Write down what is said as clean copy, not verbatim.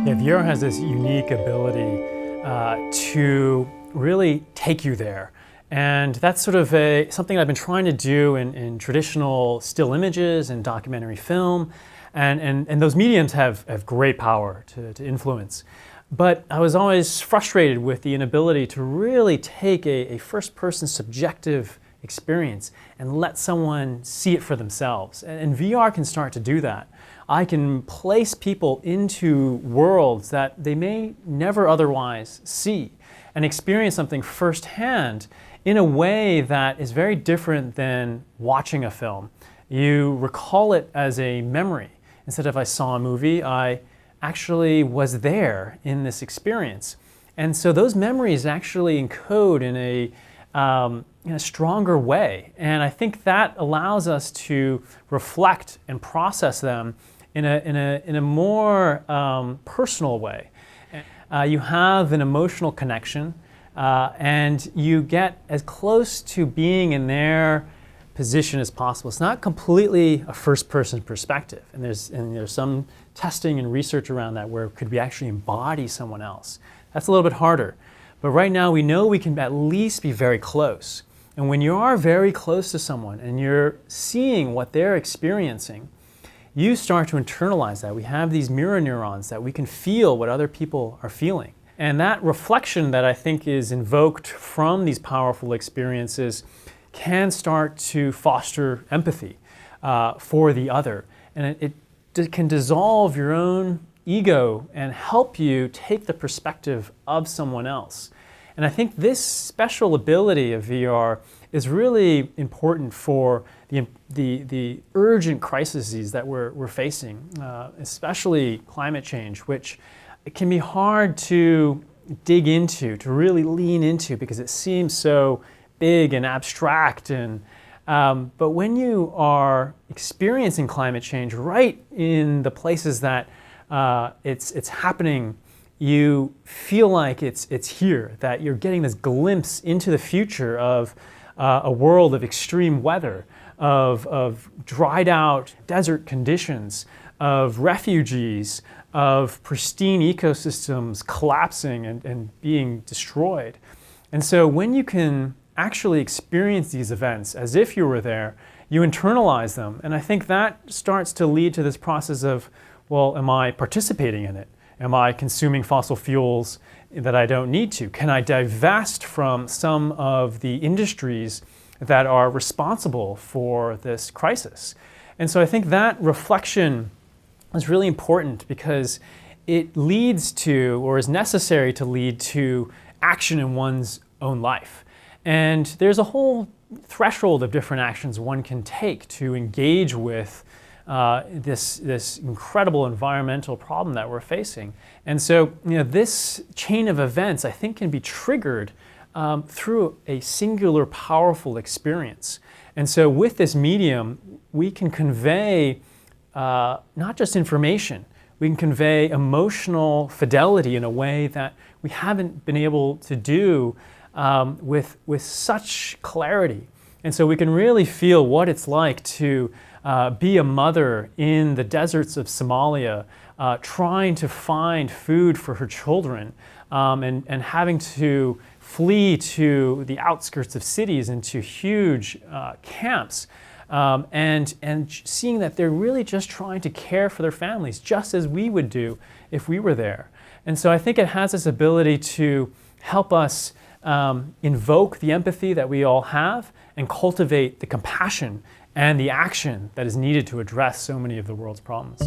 Yeah, VR has this unique ability to really take you there. And that's sort of something I've been trying to do in traditional still images and documentary film. And those mediums have great power to influence. But I was always frustrated with the inability to really take a first-person subjective experience and let someone see it for themselves. And VR can start to do that. I can place people into worlds that they may never otherwise see and experience something firsthand in a way that is very different than watching a film. You recall it as a memory. Instead of I saw a movie, I actually was there in this experience. And so those memories actually encode in a stronger way. And I think that allows us to reflect and process them in a more personal way. You have an emotional connection, and you get as close to being in their position as possible. It's not completely a first-person perspective, and there's some testing and research around that where could we actually embody someone else. That's a little bit harder. But right now we know we can at least be very close. And when you are very close to someone and you're seeing what they're experiencing, you start to internalize that. We have these mirror neurons that we can feel what other people are feeling. And that reflection that I think is invoked from these powerful experiences can start to foster empathy for the other. And it can dissolve your own ego and help you take the perspective of someone else. And I think this special ability of VR is really important for the urgent crises that we're facing, especially climate change, which it can be hard to dig into, to really lean into, because it seems so big and abstract. But when you are experiencing climate change right in the places that it's happening, you feel like it's here, that you're getting this glimpse into the future of a world of extreme weather, of dried out desert conditions, of refugees, of pristine ecosystems collapsing and being destroyed. And so when you can actually experience these events as if you were there, you internalize them. And I think that starts to lead to this process of, well, am I participating in it? Am I consuming fossil fuels that I don't need to? Can I divest from some of the industries that are responsible for this crisis? And so I think that reflection is really important because it leads to, or is necessary to lead to, action in one's own life. And there's a whole threshold of different actions one can take to engage with this incredible environmental problem that we're facing. And so, this chain of events, I think, can be triggered through a singular powerful experience. And so with this medium, we can convey not just information, we can convey emotional fidelity in a way that we haven't been able to do with such clarity. And so we can really feel what it's like to be a mother in the deserts of Somalia, trying to find food for her children, and having to flee to the outskirts of cities into huge camps, and seeing that they're really just trying to care for their families, just as we would do if we were there. And so I think it has this ability to help us invoke the empathy that we all have and cultivate the compassion and the action that is needed to address so many of the world's problems.